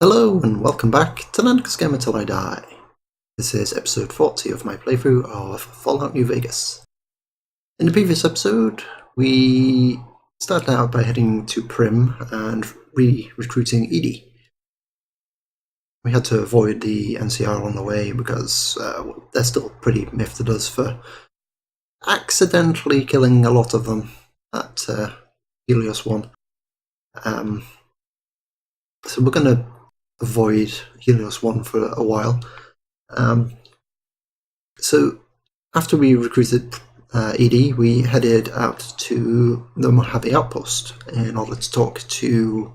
Hello and welcome back to Landcast Game Until I Die. This is episode 40 of my playthrough of Fallout New Vegas. In the previous episode, we started out by heading to Prim and re-recruiting Edie. We had to avoid the NCR on the way because they're still pretty miffed at us for accidentally killing a lot of them at Helios 1. So we're going to avoid Helios 1 for a while. So after we recruited Edie, we headed out to the Mojave Outpost in order to talk to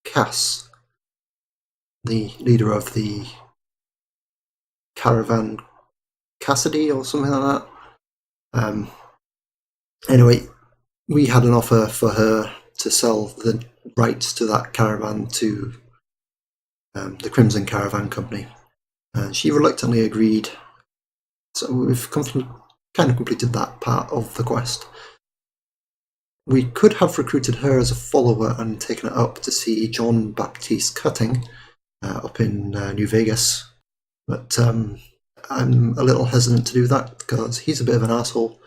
Cass, the leader of the Caravan Cassidy or something like that. Anyway, we had an offer for her to sell the rights to that caravan to the Crimson Caravan Company, and she reluctantly agreed. So we've kind of completed that part of the quest. We could have recruited her as a follower and taken it up to see John Baptiste Cutting up in New Vegas, but I'm a little hesitant to do that because he's a bit of an asshole,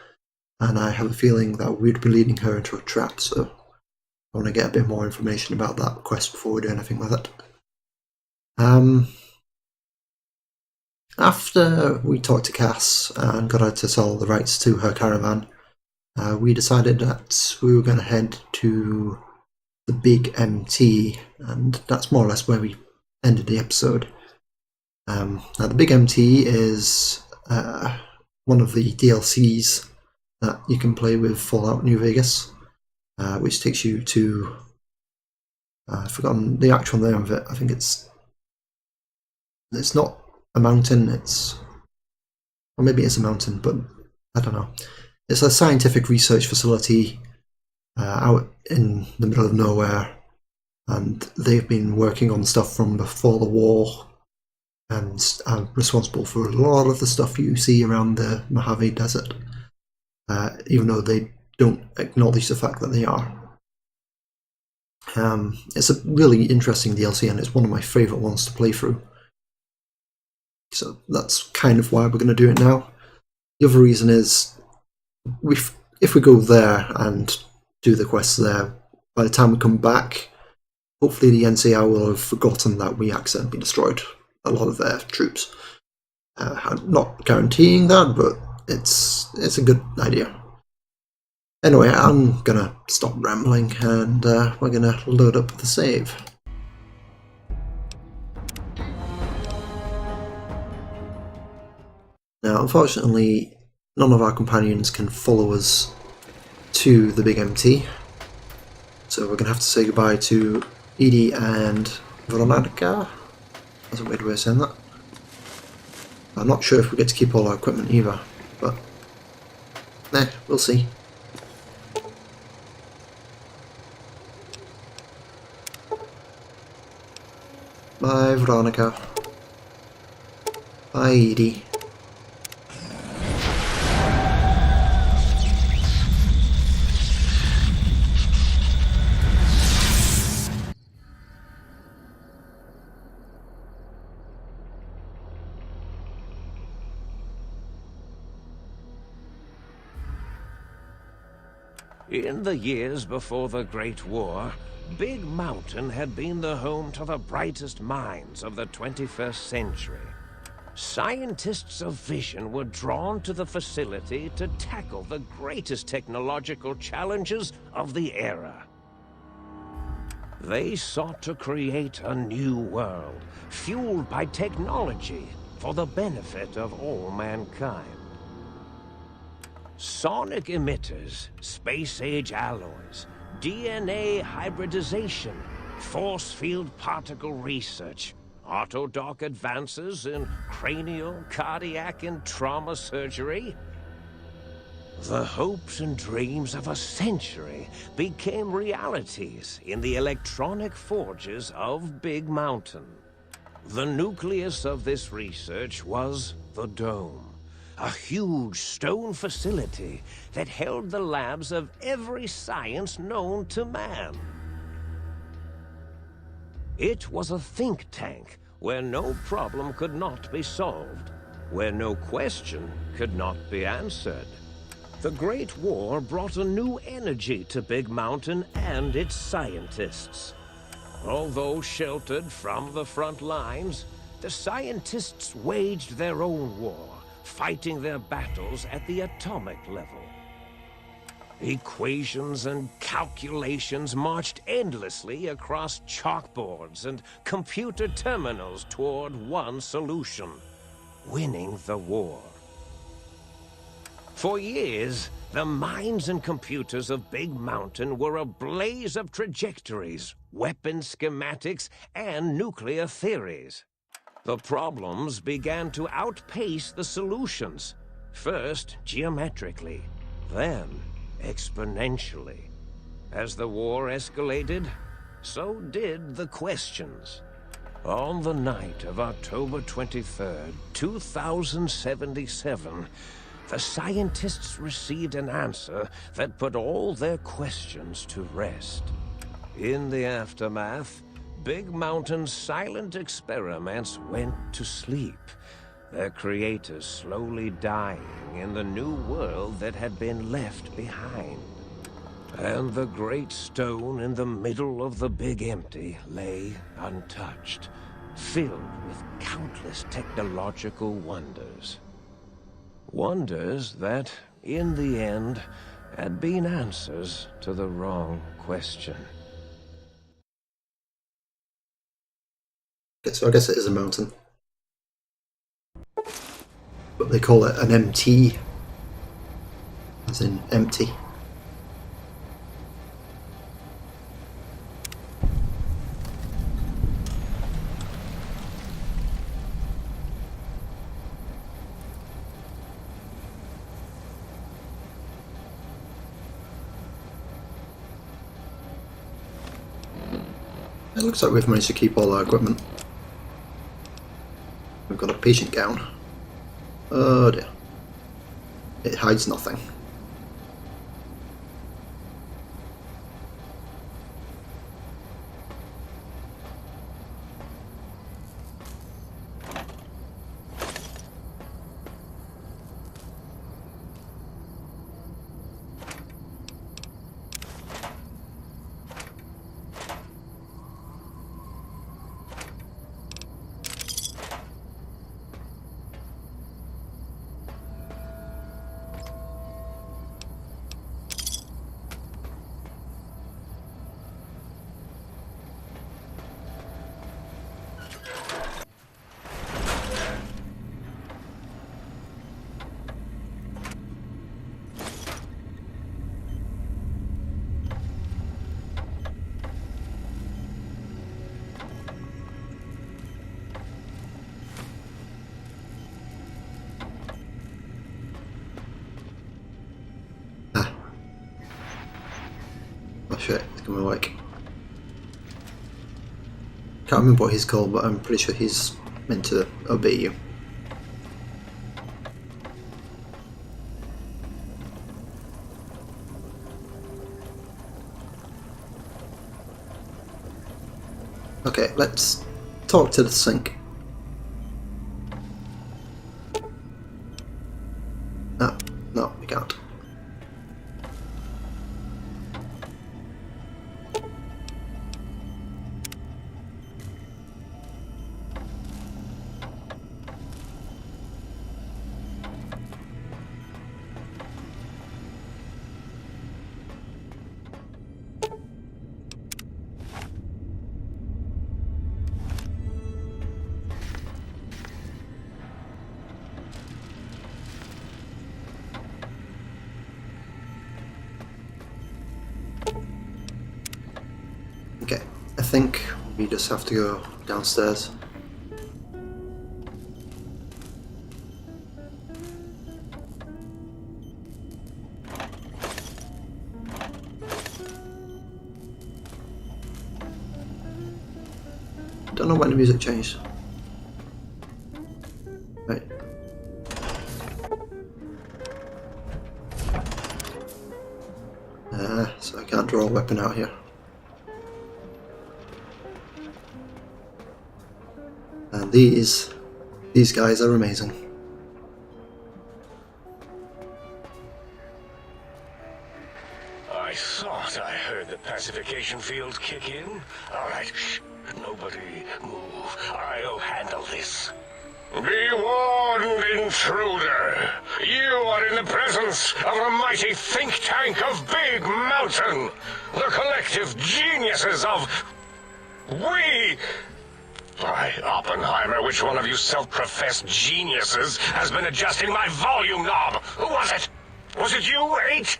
and I have a feeling that we'd be leading her into a trap, so I want to get a bit more information about that quest before we do anything with it. After we talked to Cass and got her to sell the rights to her caravan, we decided that we were going to head to the Big MT, and that's more or less where we ended the episode. Now, the Big MT is one of the DLCs that you can play with Fallout New Vegas, which takes you to... I've forgotten the actual name of it. I think it's not a mountain, or maybe it's a mountain, but I don't know. It's a scientific research facility out in the middle of nowhere, and they've been working on stuff from before the war and are responsible for a lot of the stuff you see around the Mojave Desert, even though they don't acknowledge the fact that they are. It's a really interesting DLC, and it's one of my favourite ones to play through. So that's kind of why we're going to do it now. The other reason is, if we go there and do the quests there, by the time we come back, hopefully the NCR will have forgotten that we accidentally destroyed a lot of their troops. I'm not guaranteeing that, but it's a good idea. Anyway, I'm going to stop rambling, and we're going to load up the save. Now, unfortunately, none of our companions can follow us to the Big MT, so we're going to have to say goodbye to Edie and Veronica. That's a weird way of saying that. I'm not sure if we get to keep all our equipment either, but we'll see. Bye, Veronica. Bye, Edie. In the years before the Great War, Big Mountain had been the home to the brightest minds of the 21st century. Scientists of vision were drawn to the facility to tackle the greatest technological challenges of the era. They sought to create a new world, fueled by technology for the benefit of all mankind. Sonic emitters, space-age alloys, DNA hybridization, force field particle research, autodoc advances in cranial, cardiac, and trauma surgery. The hopes and dreams of a century became realities in the electronic forges of Big Mountain. The nucleus of this research was the Dome. A huge stone facility that held the labs of every science known to man. It was a think tank where no problem could not be solved, where no question could not be answered. The Great War brought a new energy to Big Mountain and its scientists. Although sheltered from the front lines, the scientists waged their own war, fighting their battles at the atomic level. Equations and calculations marched endlessly across chalkboards and computer terminals toward one solution: winning the war. For years, the minds and computers of Big Mountain were a blaze of trajectories, weapon schematics, and nuclear theories. The problems began to outpace the solutions, first geometrically, then exponentially. As the war escalated, so did the questions. On the night of October 23rd, 2077, the scientists received an answer that put all their questions to rest. In the aftermath, Big Mountain's silent experiments went to sleep, their creators slowly dying in the new world that had been left behind. And the great stone in the middle of the Big Empty lay untouched, filled with countless technological wonders. Wonders that, in the end, had been answers to the wrong question. Okay, so I guess it is a mountain. But they call it an MT, as in empty. It looks like we've managed to keep all our equipment. We've got a patient gown. Oh dear. It hides nothing. Oh shit, he's coming awake. Can't remember what he's called, but I'm pretty sure he's meant to obey you. Okay, let's talk to the sink. Ah, no, we can't. Okay, I think we just have to go downstairs. Don't know when the music changed. Right. So I can't draw a weapon out here. man, these guys are amazing. I thought I heard the pacification field kick in. All right, shh, nobody move. I'll handle this. Be warned, intruder. You are in the presence of a mighty think tank of Big Mountain. The collective geniuses of... We... By Oppenheimer, which one of you self-professed geniuses has been adjusting my volume knob? Who was it? Was it you, 8?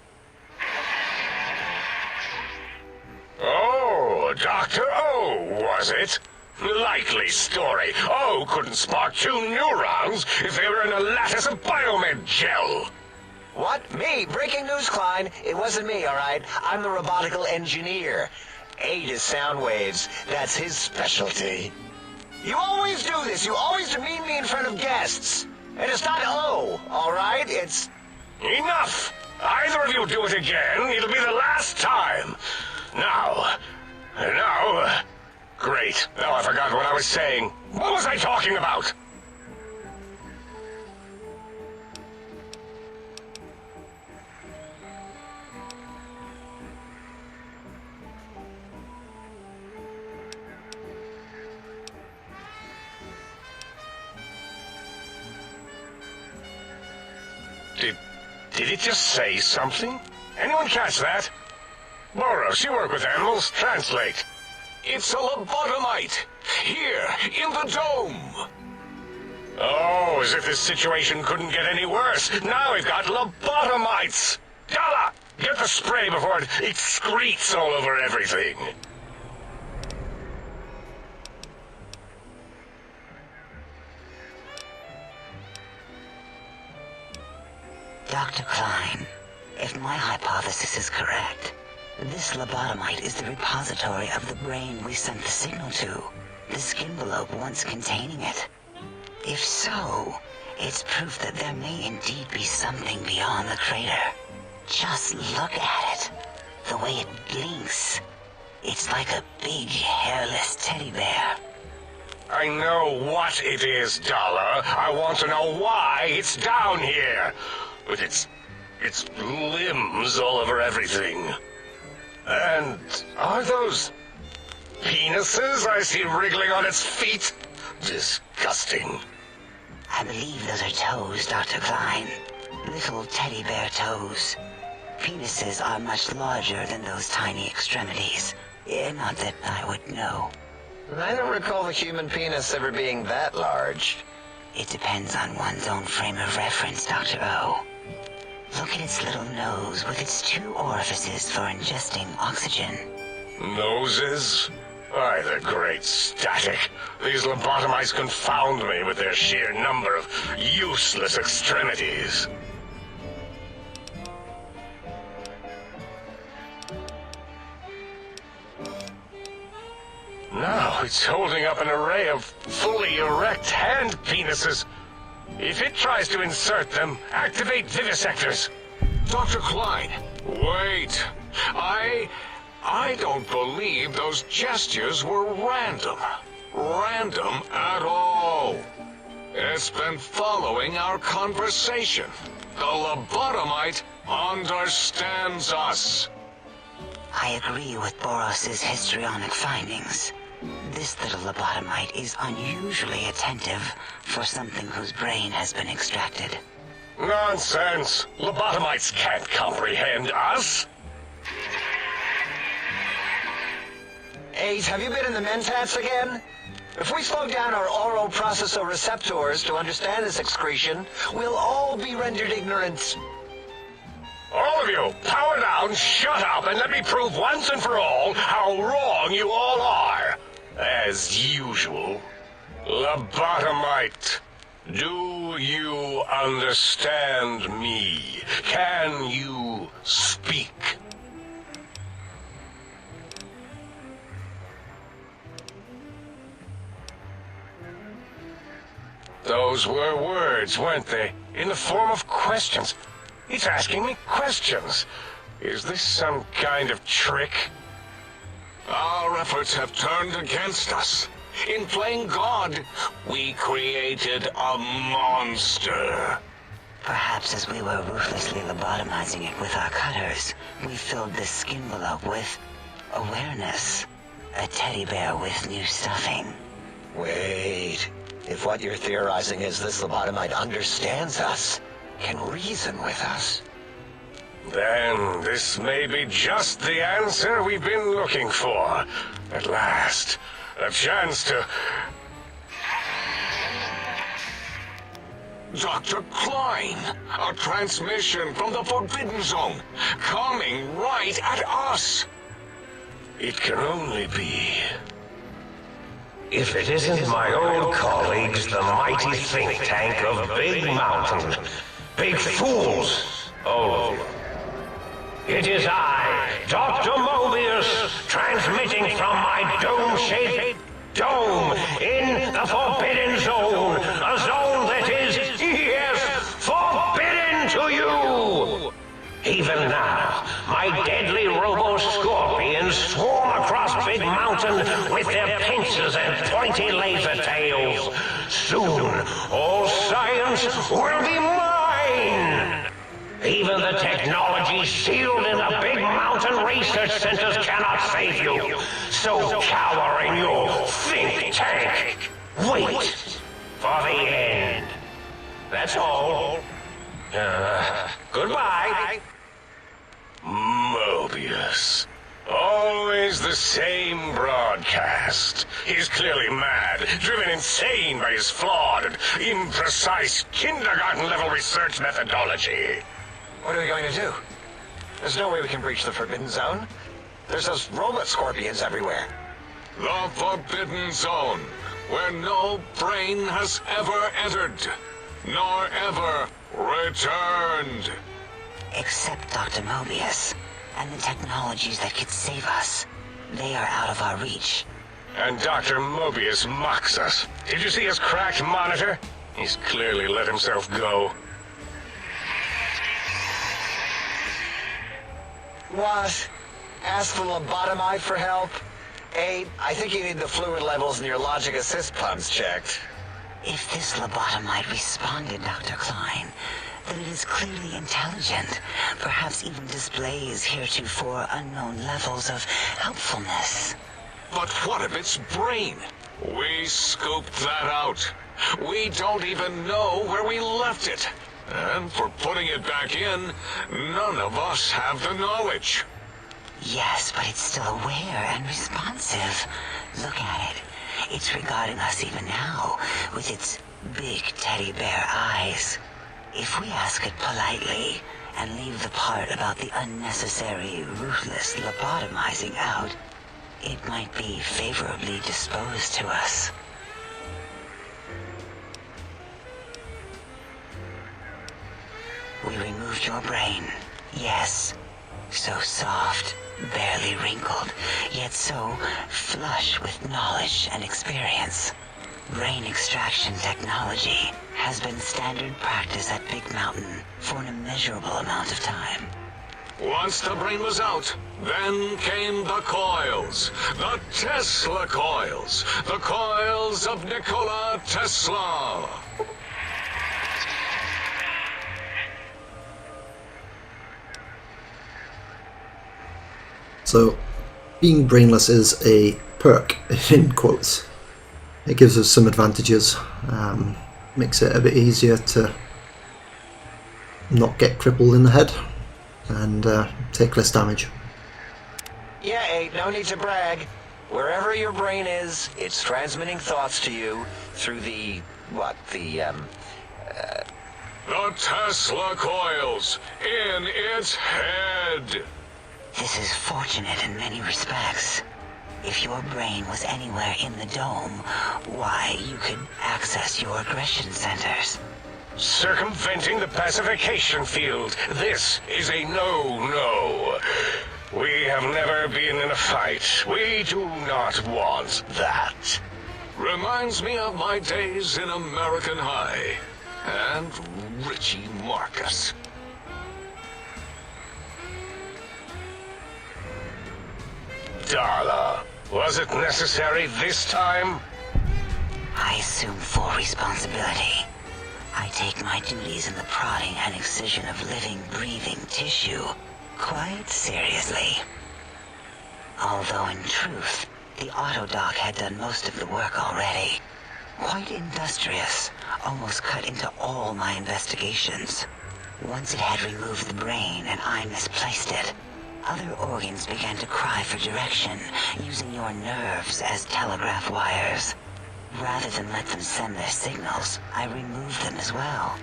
Oh, Dr. O, was it? Likely story. O couldn't spark 2 neurons if they were in a lattice of biomed gel. What? Me? Breaking news, Klein. It wasn't me, all right? I'm the robotical engineer. 8 is sound waves. That's his specialty. You always do this. You always demean me in front of guests. And it's not O, all right? It's... Enough! Either of you do it again, it'll be the last time. Now... Great. Now I forgot what I was saying. What was I talking about? Did it just say something? Anyone catch that? Boros, you work with animals. Translate. It's a lobotomite. Here, in the dome. Oh, as if this situation couldn't get any worse. Now we've got lobotomites. Gala, get the spray before it excretes all over everything. Dr. Klein, if my hypothesis is correct, this lobotomite is the repository of the brain we sent the signal to, the skin envelope once containing it. If so, it's proof that there may indeed be something beyond the crater. Just look at it. The way it blinks. It's like a big, hairless teddy bear. I know what it is, Dollar. I want to know why it's down here. With its limbs all over everything. And are those penises I see wriggling on its feet? Disgusting. I believe those are toes, Dr. Klein. Little teddy bear toes. Penises are much larger than those tiny extremities. Not that I would know. I don't recall the human penis ever being that large. It depends on one's own frame of reference, Dr. O. Look at its little nose with its 2 orifices for ingesting oxygen. Noses? Why, the great static. These lobotomites confound me with their sheer number of useless extremities. Now it's holding up an array of fully erect hand penises. If it tries to insert them, activate vivisectors. Dr. Klein, wait. I don't believe those gestures were random. Random at all. It's been following our conversation. The lobotomite understands us. I agree with Boros's histrionic findings. This little lobotomite is unusually attentive for something whose brain has been extracted. Nonsense! Lobotomites can't comprehend us! 8, have you been in the mentats again? If we slow down our oral processoreceptors to understand this excretion, we'll all be rendered ignorant. All of you, power down, shut up, and let me prove once and for all how wrong you all are. As usual. Lobotomite, do you understand me? Can you speak? Those were words, weren't they? In the form of questions. It's asking me questions. Is this some kind of trick? Our efforts have turned against us. In playing God, we created a monster. Perhaps as we were ruthlessly lobotomizing it with our cutters, we filled this skin envelope with awareness. A teddy bear with new stuffing. Wait. If what you're theorizing is this lobotomite understands us, can reason with us. Then this may be just the answer we've been looking for. At last, a chance to... Dr. Klein, a transmission from the Forbidden Zone, coming right at us. It can only be... If it isn't my old colleagues, the mighty think tank of Big Mountain. Big fools, all of you. It is I, Dr. Mobius, transmitting from my dome-shaped dome in the Forbidden Zone. A zone that is, yes, forbidden to you. Even now, my deadly robo-scorpions swarm across Big Mountain with their pincers and pointy laser tails. Soon, all science will be mine. Even the technology sealed in the Big Mountain research centers cannot save you. So cower in your think tank. Wait for the end. That's all. Goodbye. Mobius. Always the same broadcast. He's clearly mad, driven insane by his flawed and imprecise kindergarten-level research methodology. What are we going to do? There's no way we can breach the Forbidden Zone. There's those robot scorpions everywhere. The Forbidden Zone, where no brain has ever entered, nor ever returned. Except Dr. Mobius and the technologies that could save us. They are out of our reach. And Dr. Mobius mocks us. Did you see his cracked monitor? He's clearly let himself go. What? Ask the lobotomite for help? I think you need the fluid levels in your logic assist pumps checked. If this lobotomite responded, Dr. Klein, then it is clearly intelligent, perhaps even displays heretofore unknown levels of helpfulness. But what of its brain? We scooped that out. We don't even know where we left it. And for putting it back in, none of us have the knowledge. Yes, but it's still aware and responsive. Look at it. It's regarding us even now, with its big teddy bear eyes. If we ask it politely, and leave the part about the unnecessary, ruthless lobotomizing out, it might be favorably disposed to us. We removed your brain, yes. So soft, barely wrinkled, yet so flush with knowledge and experience. Brain extraction technology has been standard practice at Big Mountain for an immeasurable amount of time. Once the brain was out, then came the coils. The Tesla coils. The coils of Nikola Tesla. So, being brainless is a perk, in quotes. It gives us some advantages, makes it a bit easier to not get crippled in the head and take less damage. Yeah, no need to brag. Wherever your brain is, it's transmitting thoughts to you through the Tesla coils in its head. This is fortunate in many respects. If your brain was anywhere in the dome, why, you could access your aggression centers. Circumventing the pacification field. This is a no-no. We have never been in a fight. We do not want that. Reminds me of my days in American High. And Richie Marcus. Darla, was it necessary this time? I assume full responsibility. I take my duties in the prodding and excision of living, breathing tissue quite seriously. Although in truth, the autodoc had done most of the work already. Quite industrious, almost cut into all my investigations. Once it had removed the brain and I misplaced it, other organs began to cry for direction, using your nerves as telegraph wires. Rather than let them send their signals, I removed them as well.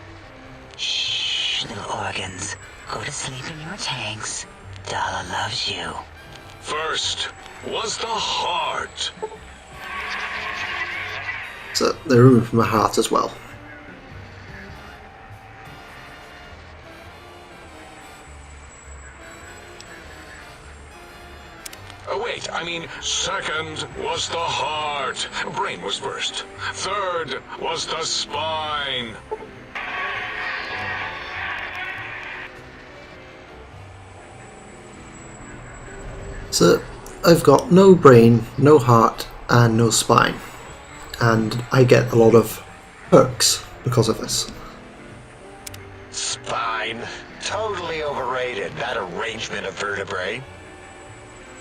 Shh, little organs. Go to sleep in your tanks. Dala loves you. First was the heart. So they removed my heart as well. Oh, wait, I mean, second was the heart. Brain was first. Third was the spine. So I've got no brain, no heart, and no spine. And I get a lot of perks because of this. Spine. Totally overrated, that arrangement of vertebrae.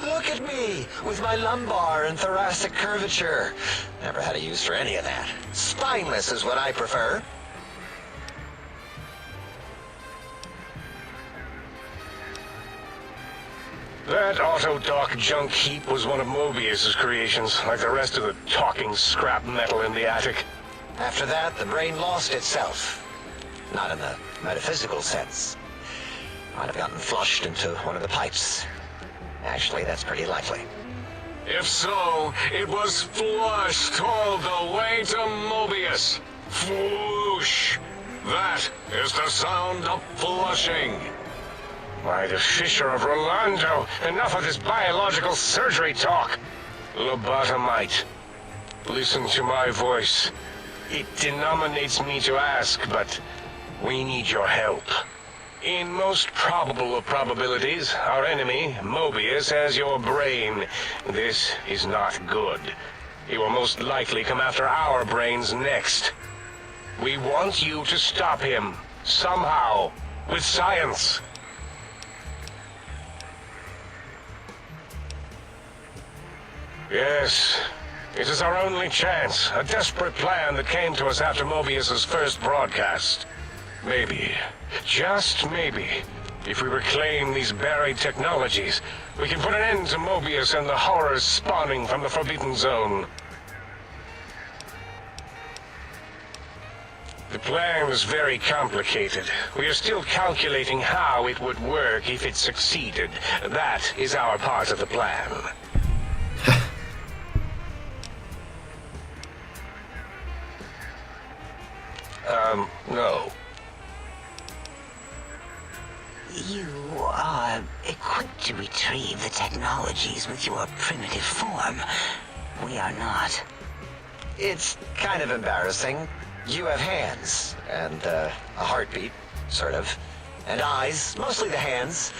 Look at me, with my lumbar and thoracic curvature. Never had a use for any of that. Spineless is what I prefer. That autodoc junk heap was one of Mobius's creations, like the rest of the talking scrap metal in the attic. After that, the brain lost itself. Not in the metaphysical sense. Might have gotten flushed into one of the pipes. Actually, that's pretty likely. If so, it was flushed all the way to Mobius. Flush. That is the sound of flushing. Why, the Fisher of Rolando! Enough of this biological surgery talk! Lobotomite, listen to my voice. It denominates me to ask, but we need your help. In most probable of probabilities, our enemy, Mobius, has your brain. This is not good. He will most likely come after our brains next. We want you to stop him, somehow, with science. Yes, it is our only chance, a desperate plan that came to us after Mobius's first broadcast. Maybe, just maybe, if we reclaim these buried technologies, we can put an end to Mobius and the horrors spawning from the Forbidden Zone. The plan is very complicated. We are still calculating how it would work if it succeeded. That is our part of the plan. No. You are equipped to retrieve the technologies with your primitive form. We are not. It's kind of embarrassing. You have hands, and a heartbeat, sort of, and eyes, mostly the hands.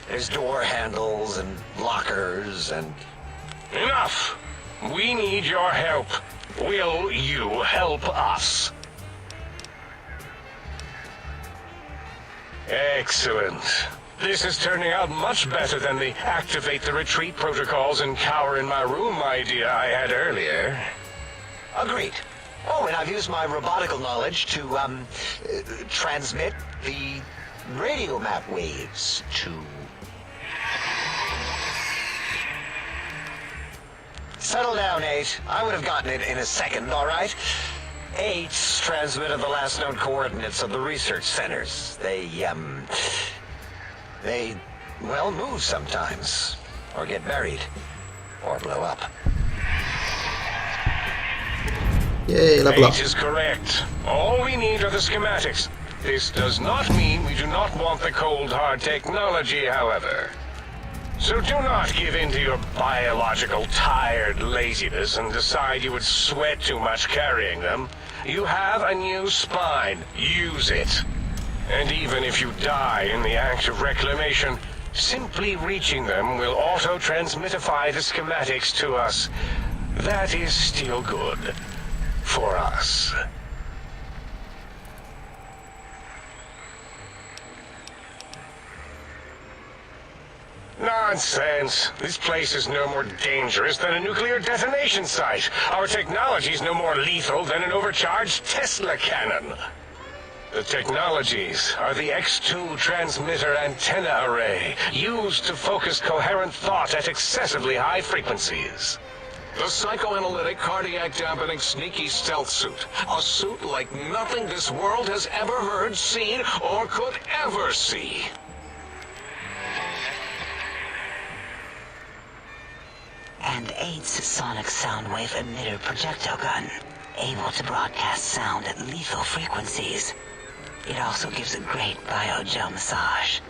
There's door handles and lockers and... Enough! We need your help. Will you help us? Excellent. This is turning out much better than the activate the retreat protocols and cower in my room idea I had earlier. Agreed. Oh, and I've used my robotical knowledge to, transmit the radio map waves to... Settle down, 8. I would have gotten it in a second, all right? 8 transmitted the last known coordinates of the research centers. They, well, move sometimes. Or get buried. Or blow up. Yay, level up. H is correct. All we need are the schematics. This does not mean we do not want the cold hard technology, however. So do not give in to your biological tired laziness and decide you would sweat too much carrying them. You have a new spine. Use it. And even if you die in the act of reclamation, simply reaching them will auto-transmitify the schematics to us. That is still good. for us. Nonsense. This place is no more dangerous than a nuclear detonation site. Our technology is no more lethal than an overcharged Tesla cannon. The technologies are the X2 transmitter antenna array, used to focus coherent thought at excessively high frequencies. The psychoanalytic, cardiac dampening, sneaky stealth suit. A suit like nothing this world has ever heard, seen, or could ever see. And 8's sonic soundwave emitter projectile gun, able to broadcast sound at lethal frequencies. It also gives a great biogel massage.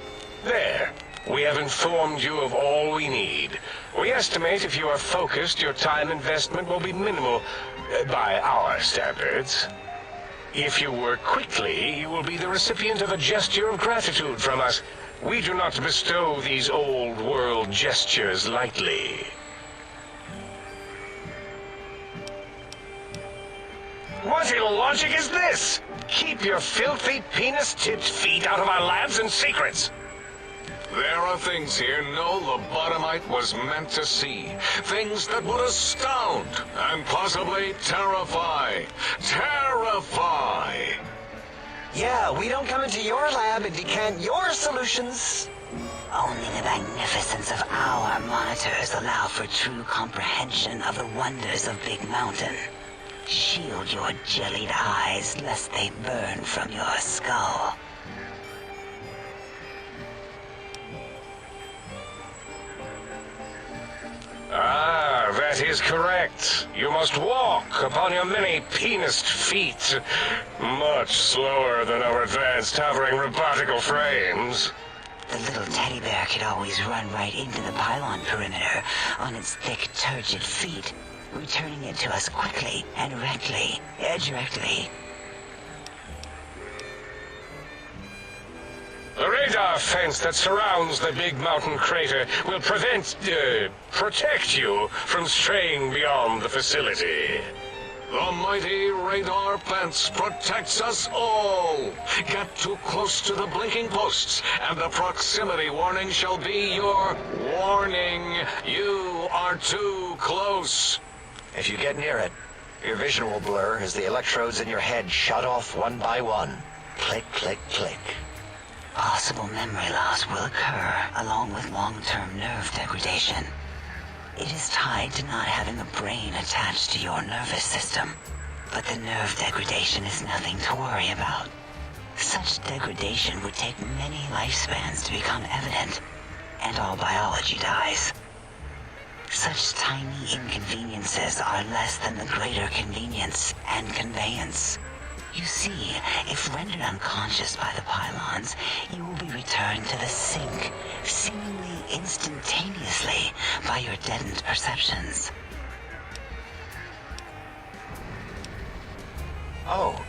There. We have informed you of all we need. We estimate if you are focused, your time investment will be minimal, by our standards. If you work quickly, you will be the recipient of a gesture of gratitude from us. We do not bestow these old world gestures lightly. What illogic is this? Keep your filthy, penis-tipped feet out of our labs and secrets. There are things here no lobotomite was meant to see. Things that would astound and possibly terrify. Terrify! Yeah, we don't come into your lab and decant your solutions. Only the magnificence of our monitors allow for true comprehension of the wonders of Big Mountain. Shield your jellied eyes lest they burn from your skull. Ah, that is correct. You must walk upon your many penised feet, much slower than our advanced hovering robotical frames. The little teddy bear could always run right into the pylon perimeter on its thick, turgid feet, returning it to us quickly and directly. The radar fence that surrounds the Big Mountain crater will protect you from straying beyond the facility. The mighty radar fence protects us all. Get too close to the blinking posts, and the proximity warning shall be your warning. You are too close. If you get near it, your vision will blur as the electrodes in your head shut off one by one. Click, click, click. Possible memory loss will occur along with long-term nerve degradation. It is tied to not having a brain attached to your nervous system, but the nerve degradation is nothing to worry about. Such degradation would take many lifespans to become evident, and all biology dies. Such tiny inconveniences are less than the greater convenience and conveyance. You see, if rendered unconscious by the pylons, you will be returned to the sink, seemingly instantaneously, by your deadened perceptions. Oh,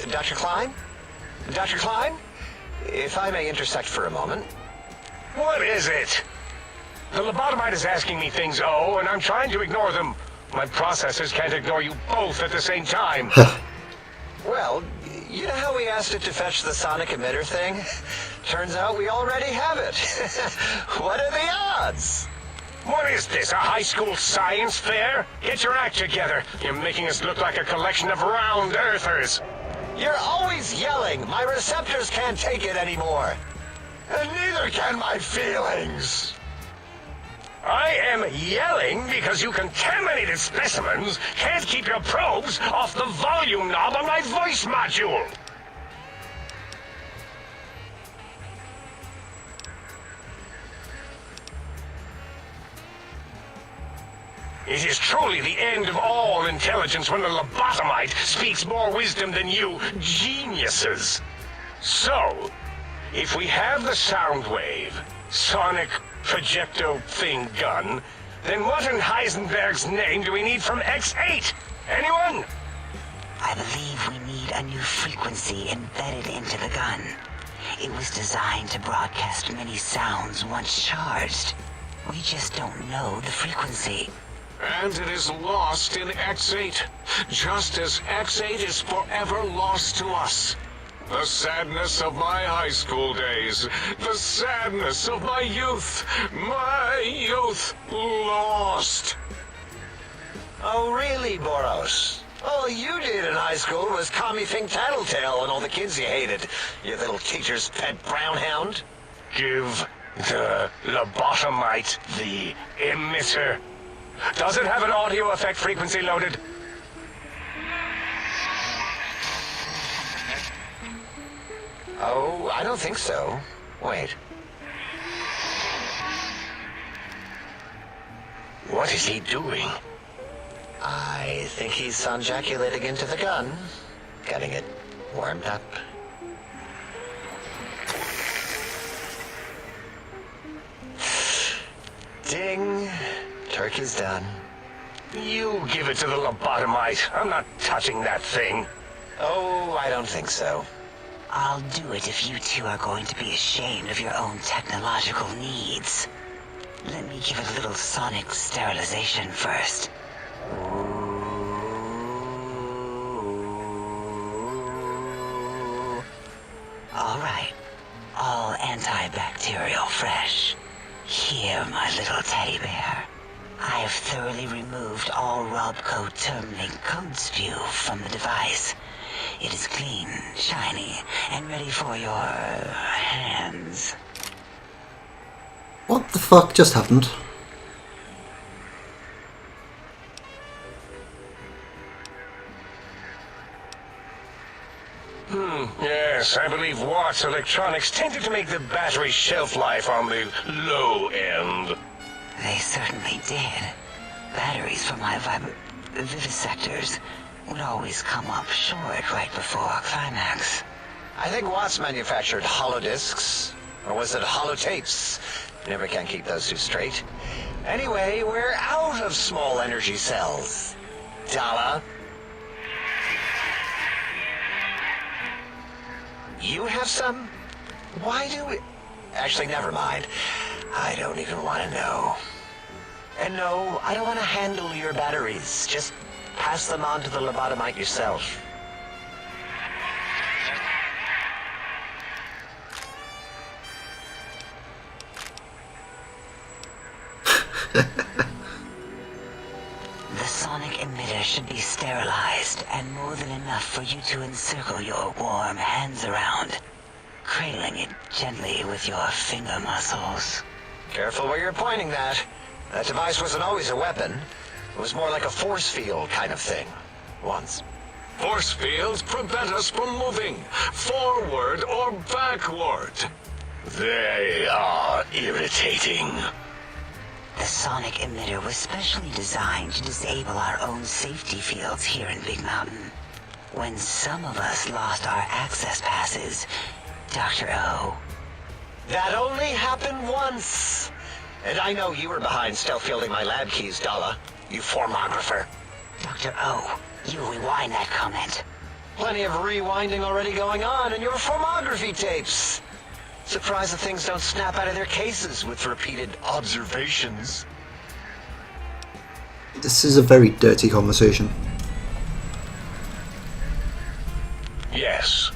Dr. Klein? Dr. Klein? If I may intersect for a moment. What is it? The lobotomite is asking me things, and I'm trying to ignore them. My processors can't ignore you both at the same time. Well, you know how we asked it to fetch the sonic emitter thing? Turns out we already have it. What are the odds? What is this, a high school science fair? Get your act together. You're making us look like a collection of round earthers. You're always yelling. My receptors can't take it anymore. And neither can my feelings. I am yelling because you contaminated specimens can't keep your probes off the volume knob on my voice module. It is truly the end of all intelligence when the lobotomite speaks more wisdom than you geniuses. So, if we have the sound wave, sonic projecto thing gun, then what in Heisenberg's name do we need from X8? Anyone? I believe we need a new frequency embedded into the gun. It was designed to broadcast many sounds once charged. We just don't know the frequency. and it is lost in X8, just as X8 is forever lost to us. The sadness of my high school days, the sadness of my youth lost. Oh, really, Boros? All you did in high school was call me Think Tattletale and all the kids you hated, you little teacher's pet brown hound. Give the lobotomite the emitter. Does it have an audio effect frequency loaded? Oh, I don't think so. Wait. What is he doing? I think he's sonjaculating into the gun, getting it warmed up. Ding. Turkey's done. You give it to the lobotomite. I'm not touching that thing. Oh, I don't think so. I'll do it if you two are going to be ashamed of your own technological needs. Let me give it a little sonic sterilization first. All right. All antibacterial fresh. Here, my little teddy bear. I have thoroughly removed all Robco Termlink code spew from the device. It is clean, shiny, and ready for your hands. What the fuck just happened? Yes, I believe Watt's Electronics tended to make the battery shelf life on the low end. They certainly did. Batteries for my vivisectors would always come up short right before climax. I think Watts manufactured holodiscs, or was it holotapes? Never can keep those two straight. Anyway, we're out of small energy cells. Dala? You have some? Why do we... Actually, never mind. I don't even want to know. And no, I don't want to handle your batteries. Just pass them on to the lobotomite yourself. The sonic emitter should be sterilized and more than enough for you to encircle your warm hands around, cradling it gently with your finger muscles. Careful where you're pointing that. That device wasn't always a weapon. It was more like a force field kind of thing. Once. Force fields prevent us from moving forward or backward. They are irritating. The sonic emitter was specially designed to disable our own safety fields here in Big Mountain. When some of us lost our access passes, Dr. O. That only happened once. And I know you were behind stealth fielding my lab keys, Dala. You formographer. Dr. O, you rewind that comment. Plenty of rewinding already going on in your formography tapes. Surprised that things don't snap out of their cases with repeated observations. This is a very dirty conversation. Yes.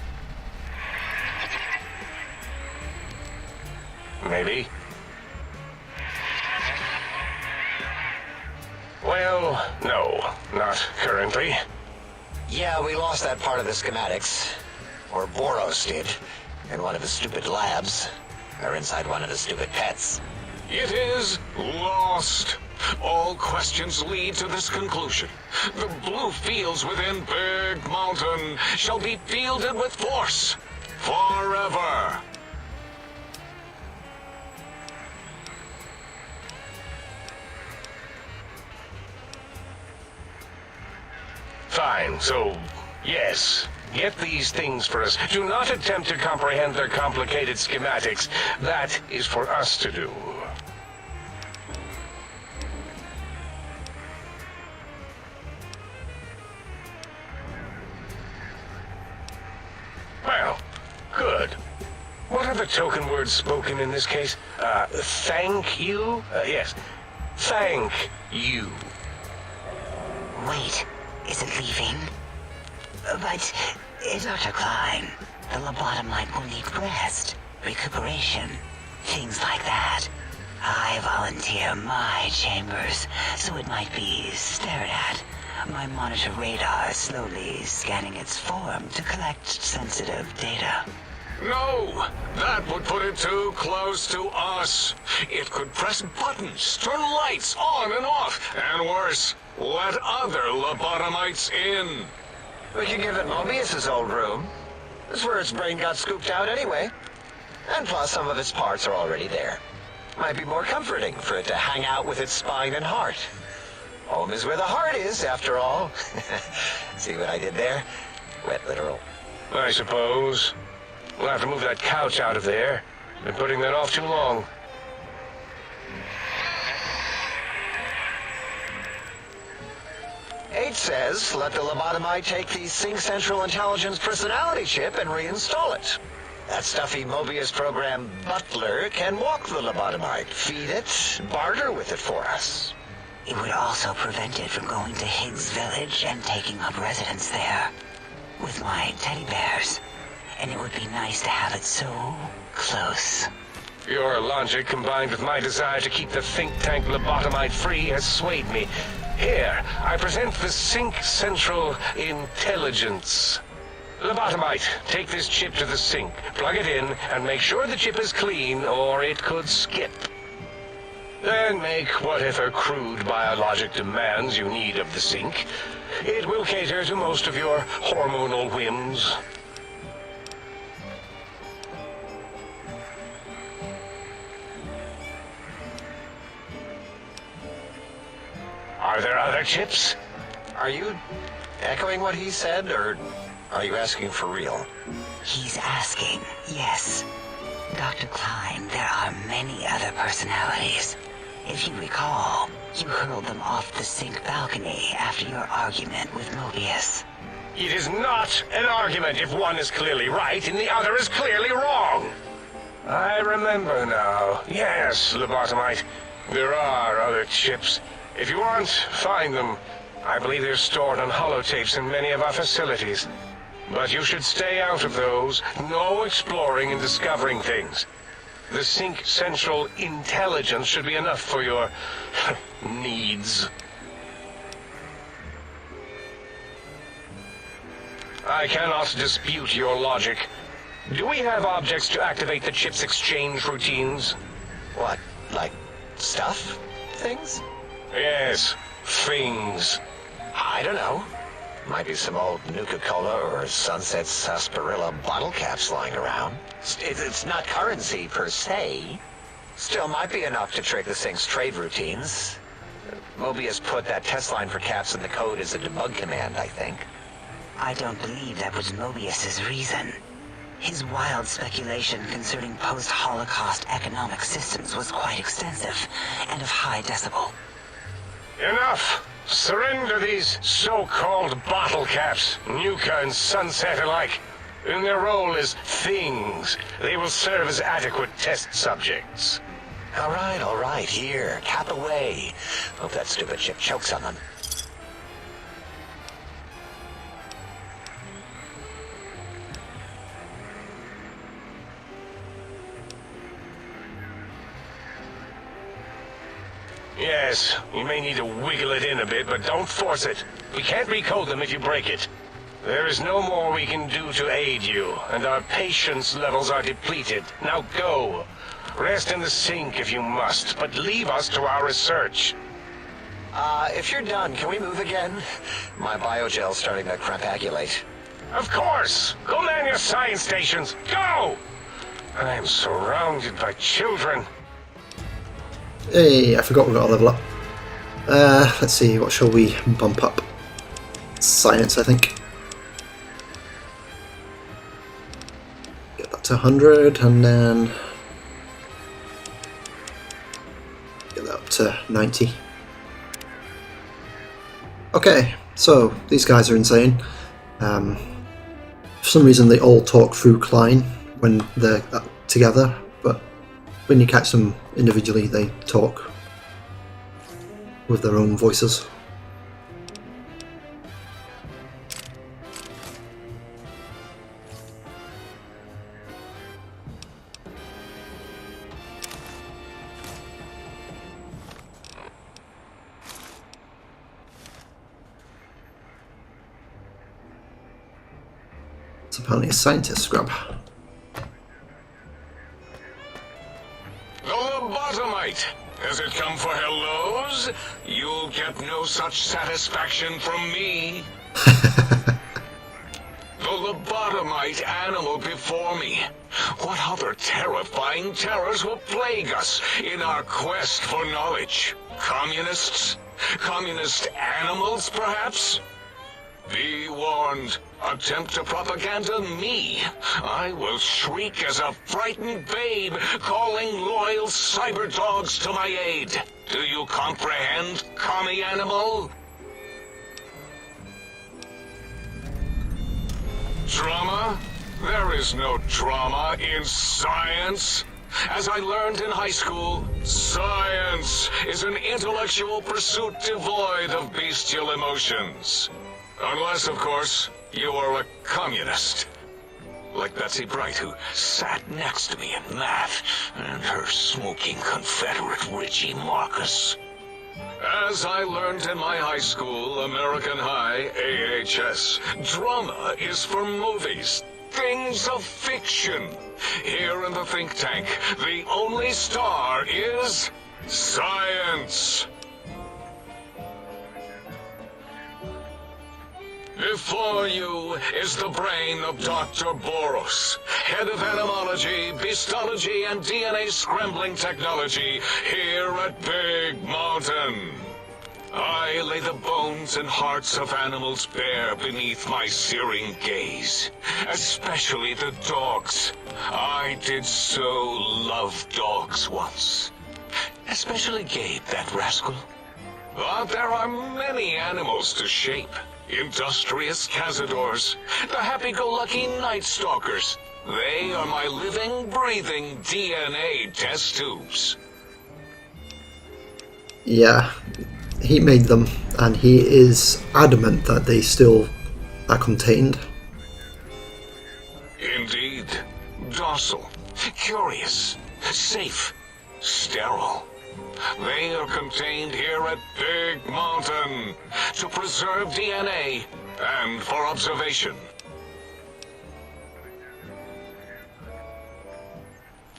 Maybe. Well, no, not currently. Yeah, we lost that part of the schematics. Or Boros did. In one of his stupid labs. Or inside one of his stupid pets. It is lost. All questions lead to this conclusion. The blue fields within Big Mountain shall be fielded with force. Forever. Fine, so, yes. Get these things for us. Do not attempt to comprehend their complicated schematics. That is for us to do. Well, good. What are the token words spoken in this case? Thank you? Yes. Thank you. Wait, is it leaving? But, Dr. Klein, the lobotomite will need rest, recuperation, things like that. I volunteer my chambers, so it might be stared at. My monitor radar is slowly scanning its form to collect sensitive data. No! That would put it too close to us. It could press buttons, turn lights on and off, and worse, let other lobotomites in. We could give it Mobius's old room. That's where its brain got scooped out anyway. And plus, some of its parts are already there. Might be more comforting for it to hang out with its spine and heart. Home is where the heart is, after all. See what I did there? Wet literal. I suppose. We'll have to move that couch out of there. Been putting that off too long. H says, let the lobotomite take the Sync Central Intelligence personality chip and reinstall it. That stuffy Mobius program butler can walk the lobotomite, feed it, barter with it for us. It would also prevent it from going to Higgs Village and taking up residence there. With my teddy bears. And it would be nice to have it so close. Your logic, combined with my desire to keep the think tank lobotomite free, has swayed me. Here, I present the Sync Central Intelligence. Lobotomite, take this chip to the sink, plug it in, and make sure the chip is clean, or it could skip. Then make whatever crude biologic demands you need of the sink. It will cater to most of your hormonal whims. Are there other chips? Are you echoing what he said, or are you asking for real? He's asking, yes. Dr. Klein, there are many other personalities. If you recall, you hurled them off the sink balcony after your argument with Mobius. It is not an argument if one is clearly right and the other is clearly wrong. I remember now. Yes, lobotomite. There are other chips. If you want, find them. I believe they're stored on holotapes in many of our facilities. But you should stay out of those. No exploring and discovering things. The Sync Central Intelligence should be enough for your needs. I cannot dispute your logic. Do we have objects to activate the chip's exchange routines? What, like stuff? Things? Yes, things. I don't know. Might be some old Nuka-Cola or Sunset Sarsaparilla bottle caps lying around. It's not currency per se. Still might be enough to trick the Sync's trade routines. Mobius put that test line for caps in the code as a debug command, I think. I don't believe that was Mobius's reason. His wild speculation concerning post-Holocaust economic systems was quite extensive and of high decibel. Enough! Surrender these so-called bottle caps, Nuka and Sunset alike. In their role as things, they will serve as adequate test subjects. All right, here, cap away. Hope that stupid chip chokes on them. Yes, you may need to wiggle it in a bit, but don't force it. We can't recode them if you break it. There is no more we can do to aid you, and our patience levels are depleted. Now go. Rest in the sink if you must, but leave us to our research. If you're done, can we move again? My biogel's starting to crampagulate. Of course! Go man your science stations! Go! I am surrounded by children. Hey, I forgot we got a level up. Let's see, what shall we bump up? Science, I think. Get that to 100, and then get that up to 90. Okay, so these guys are insane. For some reason they all talk through Klein when they're together, but when you catch them individually they talk with their own voices. It's apparently a scientist scrub. The lobotomite! Has it come for hellos? You'll get no such satisfaction from me. The lobotomite animal before me. What other terrifying terrors will plague us in our quest for knowledge? Communists? Communist animals, perhaps? Be warned. Attempt to propaganda me. I will shriek as a frightened babe, calling loyal cyber dogs to my aid. Do you comprehend, commie animal? Drama? There is no drama in science. As I learned in high school, science is an intellectual pursuit devoid of bestial emotions. Unless, of course, you are a communist. Like Betsy Bright, who sat next to me in math, and her smoking Confederate Richie Marcus. As I learned in my high school, American High, AHS, drama is for movies, things of fiction. Here in the think tank, the only star is science. Before you is the brain of Dr. Boros, head of animalogy, beastology, and DNA scrambling technology here at Big Mountain. I lay the bones and hearts of animals bare beneath my searing gaze, especially the dogs. I did so love dogs once. Especially Gabe, that rascal. But there are many animals to shape. Industrious cazadors, the happy-go-lucky night stalkers. They are my living, breathing DNA test tubes. Yeah, he made them, and he is adamant that they still are contained. Indeed. Docile, curious, safe, sterile. They are contained here at Big Mountain to preserve DNA and for observation.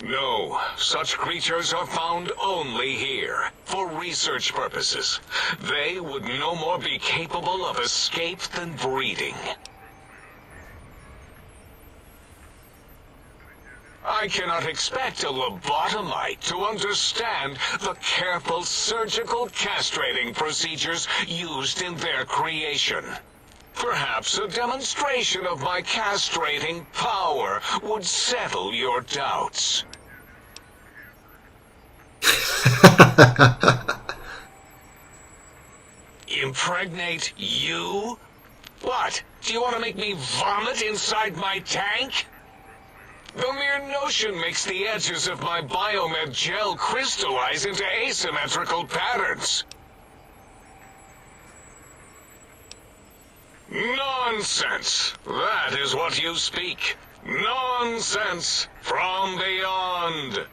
No, such creatures are found only here, for research purposes. They would no more be capable of escape than breeding. I cannot expect a lobotomite to understand the careful surgical castrating procedures used in their creation. Perhaps a demonstration of my castrating power would settle your doubts. Impregnate you? What? Do you want to make me vomit inside my tank? The mere notion makes the edges of my biomed gel crystallize into asymmetrical patterns. Nonsense! That is what you speak. Nonsense from beyond.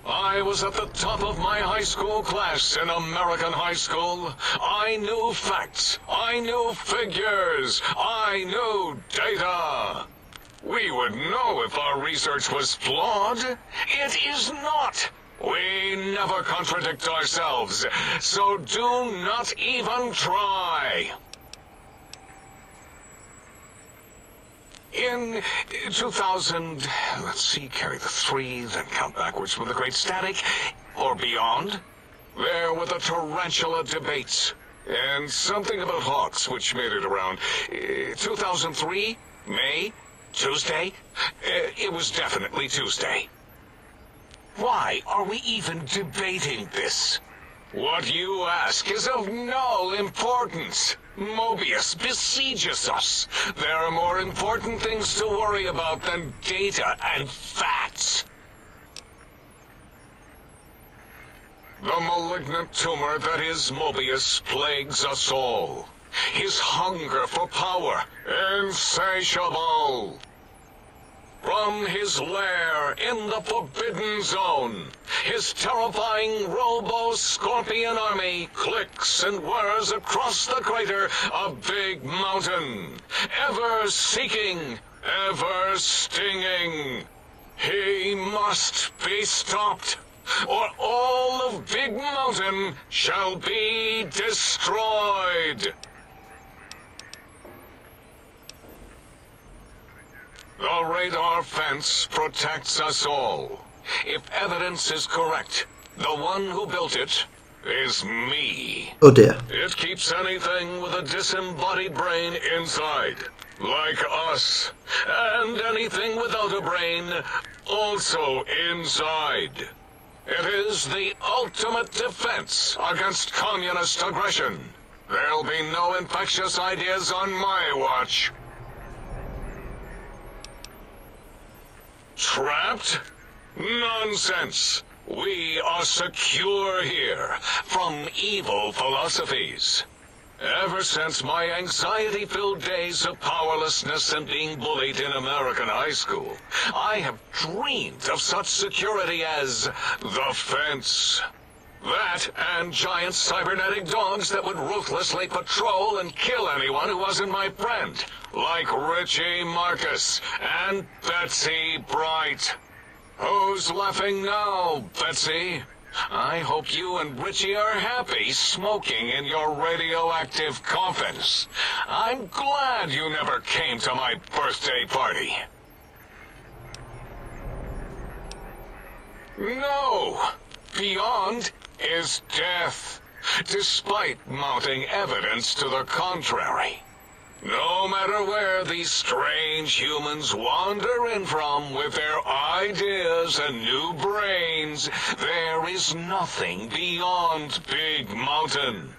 I was at the top of my high school class in American high school. I knew facts. I knew figures. I knew data. We would know if our research was flawed. It is not. We never contradict ourselves, so do not even try. In 2000, let's see, carry the 3, then count backwards from the Great Static, or beyond, there were the tarantula debates, and something about hawks, which made it around 2003, May, Tuesday? It was definitely Tuesday. Why are we even debating this? What you ask is of no importance. Mobius besieges us. There are more important things to worry about than data and facts. The malignant tumor that is Mobius plagues us all. His hunger for power, insatiable. From his lair in the Forbidden Zone, his terrifying robo-scorpion army clicks and whirs across the crater of Big Mountain. ever seeking, ever stinging. He must be stopped, or all of Big Mountain shall be destroyed. The radar fence protects us all. If evidence is correct, the one who built it is me. Oh dear. It keeps anything with a disembodied brain inside, like us, and anything without a brain also inside. It is the ultimate defense against communist aggression. There'll be no infectious ideas on my watch. Trapped? Nonsense! We are secure here from evil philosophies. Ever since my anxiety-filled days of powerlessness and being bullied in American high school, I have dreamed of such security as the fence. That and giant cybernetic dogs that would ruthlessly patrol and kill anyone who wasn't my friend, like Richie Marcus and Betsy Bright. Who's laughing now, Betsy? I hope you and Richie are happy smoking in your radioactive coffins. I'm glad you never came to my birthday party. No! Beyond is death, despite mounting evidence to the contrary. No matter where these strange humans wander in from with their ideas and new brains, there is nothing beyond Big Mountain.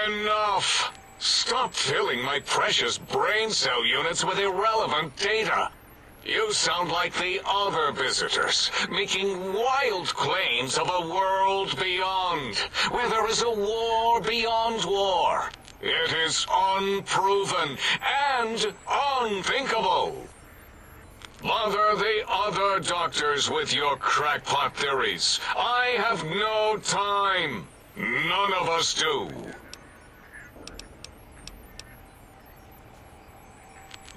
Enough! Stop filling my precious brain cell units with irrelevant data. You sound like the other visitors, making wild claims of a world beyond, where there is a war beyond war. It is unproven and unthinkable. Bother the other doctors with your crackpot theories. I have no time. None of us do.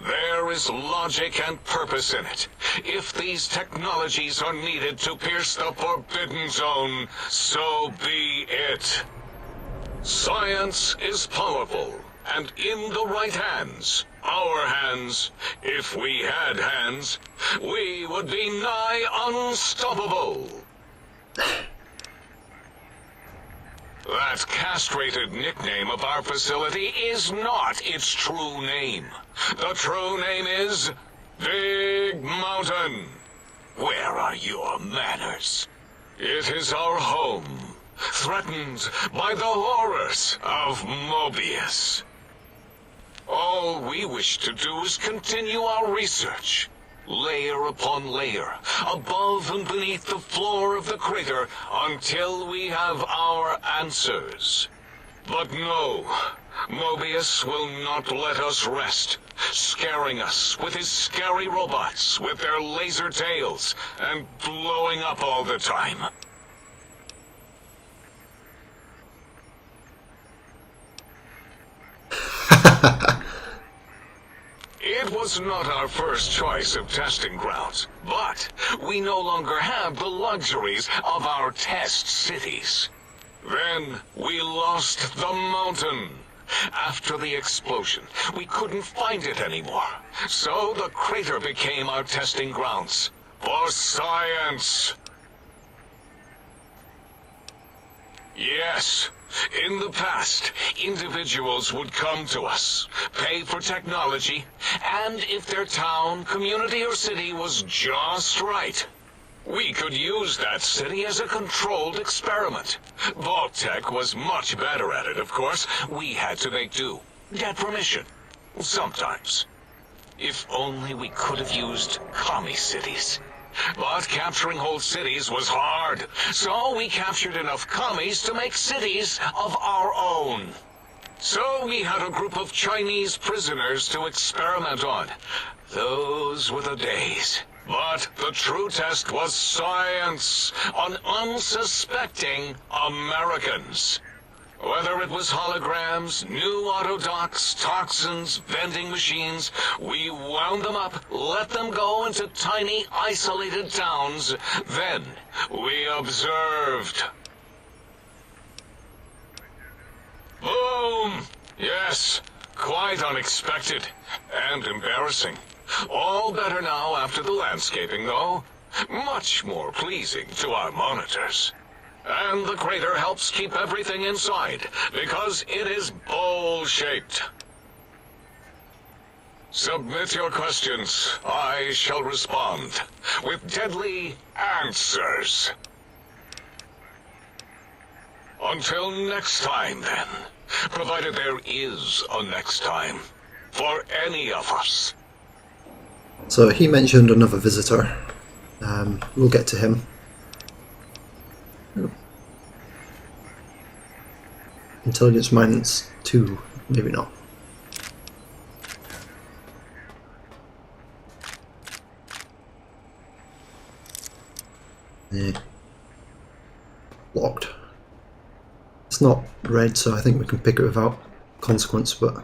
There is logic and purpose in it. If these technologies are needed to pierce the forbidden zone, so be it. Science is powerful, and in the right hands, our hands, if we had hands, we would be nigh unstoppable. That castrated nickname of our facility is not its true name. The true name is Big Mountain. Where are your manners? It is our home, threatened by the horrors of Mobius. All we wish to do is continue our research, layer upon layer, above and beneath the floor of the crater, until we have our answers. But no, Mobius will not let us rest, scaring us with his scary robots with their laser tails and blowing up all the time. It was not our first choice of testing grounds, but we no longer have the luxuries of our test cities. Then we lost the mountain. After the explosion, we couldn't find it anymore, so the crater became our testing grounds for science. Yes. In the past, individuals would come to us, pay for technology, and if their town, community, or city was just right, we could use that city as a controlled experiment. Vault-Tec was much better at it, of course. We had to make do. Get permission. Sometimes. If only we could have used commie cities. But capturing whole cities was hard, so we captured enough commies to make cities of our own. So we had a group of Chinese prisoners to experiment on. Those were the days. But the true test was science on unsuspecting Americans. Whether it was holograms, new autodocs, toxins, vending machines, we wound them up, let them go into tiny, isolated towns. Then we observed. Boom! Yes, quite unexpected and embarrassing. All better now after the landscaping, though. Much more pleasing to our monitors. And the crater helps keep everything inside, because it is bowl-shaped. Submit your questions. I shall respond with deadly answers. Until next time, then. Provided there is a next time. For any of us. So he mentioned another visitor. We'll get to him. Intelligence -2, maybe not. Yeah. Locked. It's not red, so I think we can pick it without consequence, but...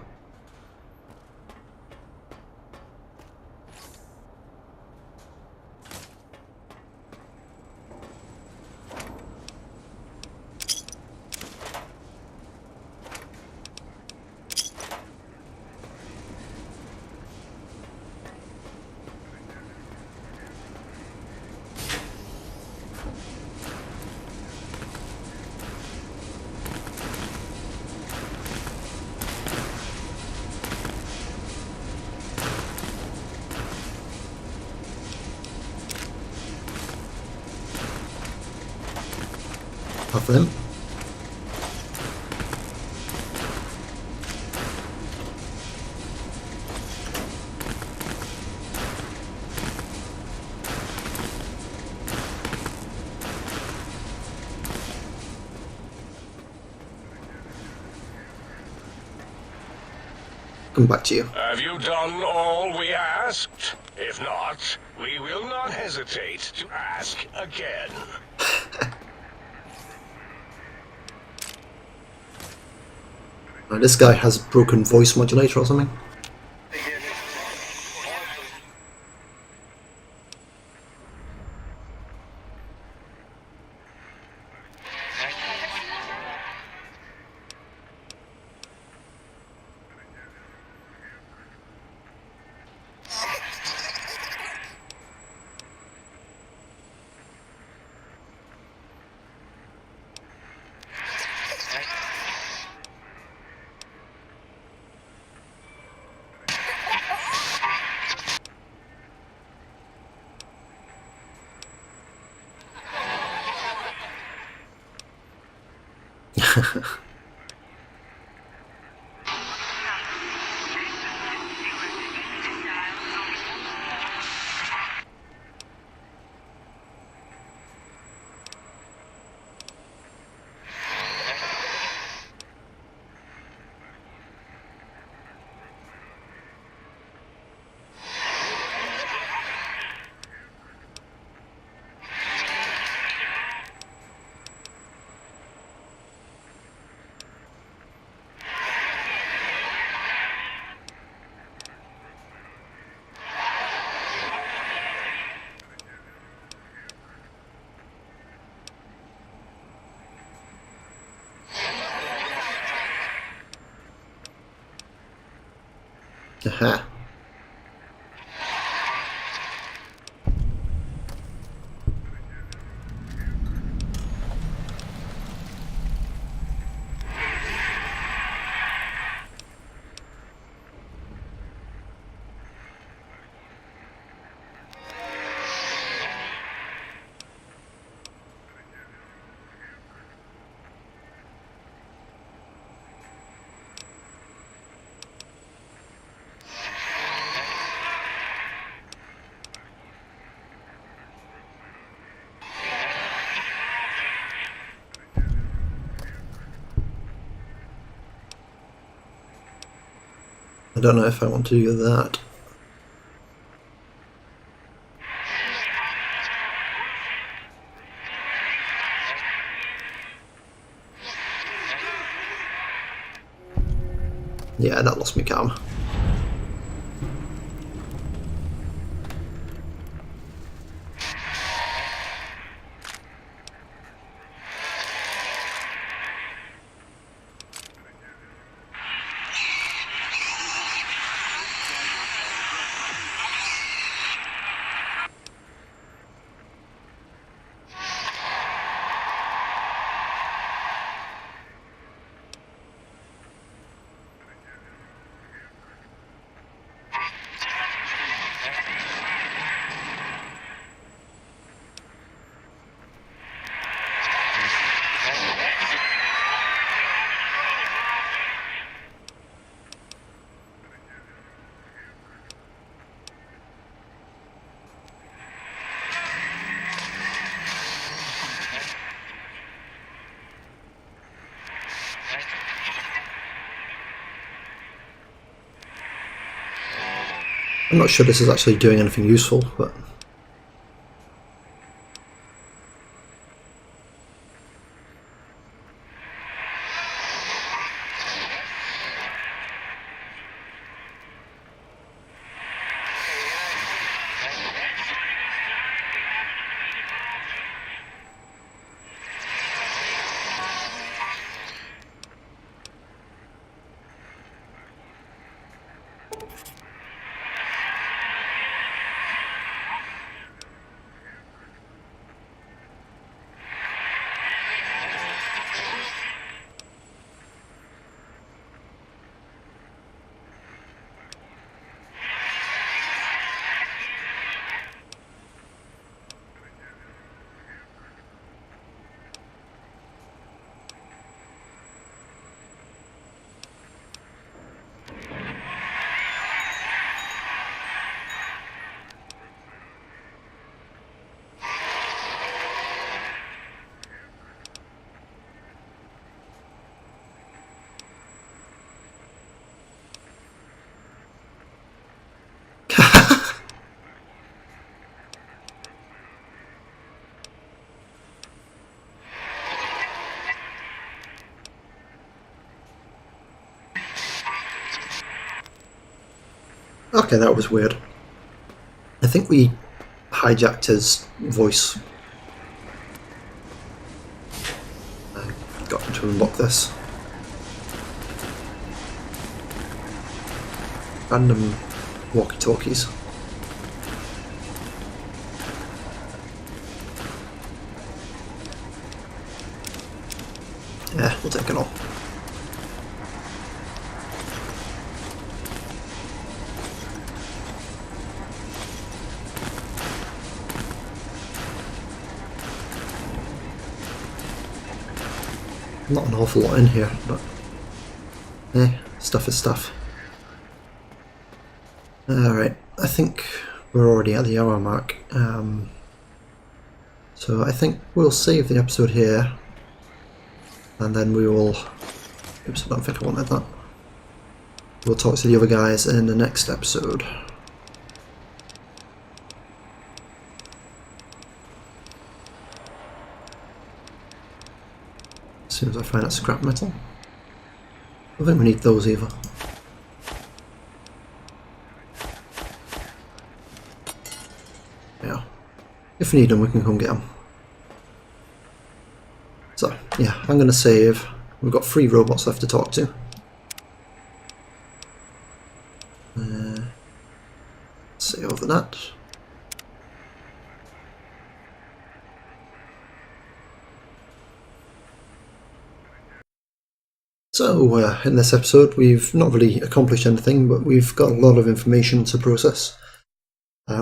Of them. Come back to you. Have you done all we asked? If not, we will not hesitate to ask again. This guy has broken voice modulator or something. Aha. I don't know if I want to do that. Yeah, that lost me calm. I'm not sure this is actually doing anything useful, but... Okay, that was weird. I think we hijacked his voice. I got him to unlock this. Random walkie-talkies. Yeah, we'll take it all. Not an awful lot in here, but stuff is stuff. Alright, I think we're already at the hour mark. So I think we'll save the episode here, and then we will... Oops, I don't think I wanted that. We'll talk to the other guys in the next episode. As soon as I find that scrap metal. I don't think we need those either. Yeah. If we need them, we can come get them. So, yeah, I'm going to save. We've got 3 robots left to talk to. Save over that. So, in this episode, we've not really accomplished anything, but we've got a lot of information to process.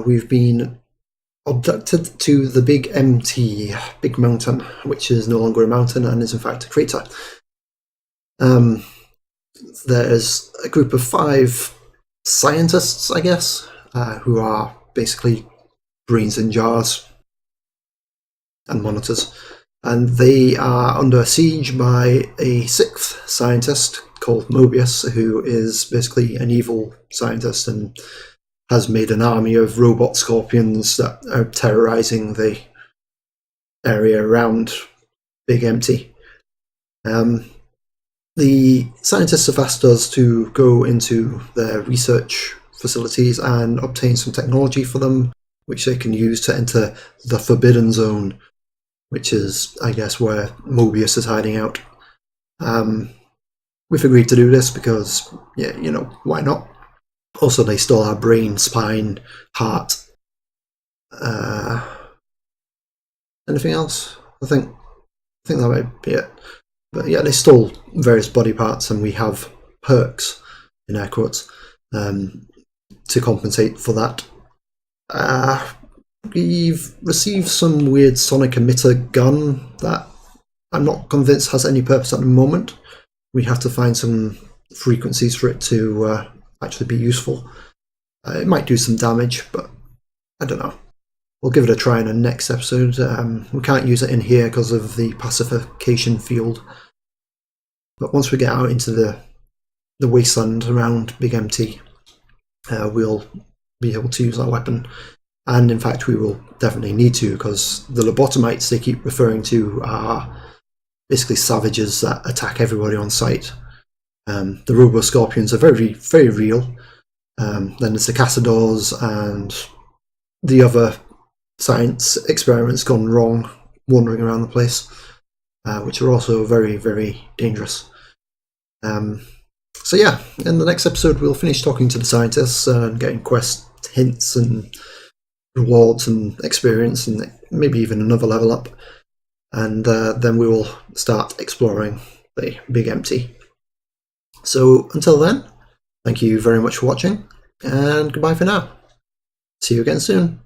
We've been abducted to the Big MT, Big Mountain, which is no longer a mountain and is in fact a crater. There's a group of 5 scientists, I guess, who are basically brains in jars and monitors. And they are under siege by a 6th scientist called Mobius, who is basically an evil scientist and has made an army of robot scorpions that are terrorizing the area around Big Empty. the scientists have asked us to go into their research facilities and obtain some technology for them, which they can use to enter the Forbidden Zone, which is, I guess, where Mobius is hiding out. We've agreed to do this because, yeah, why not? Also, they stole our brain, spine, heart. Anything else? I think that might be it. But yeah, they stole various body parts, and we have perks, in air quotes, to compensate for that. We've received some weird sonic emitter gun that I'm not convinced has any purpose at the moment. We have to find some frequencies for it to actually be useful. It might do some damage, but I don't know. We'll give it a try in the next episode. We can't use it in here because of the pacification field. But once we get out into the wasteland around Big MT, we'll be able to use our weapon. And in fact, we will definitely need to, because the lobotomites they keep referring to are basically savages that attack everybody on sight. The Robo-Scorpions are very, very real. Then there's the Cassadors and the other science experiments gone wrong, wandering around the place, which are also very, very dangerous. So yeah, in the next episode we'll finish talking to the scientists and getting quest hints and rewards and experience, and maybe even another level up. And then we will start exploring the Big Empty. So until then, thank you very much for watching, and goodbye for now. See you again soon.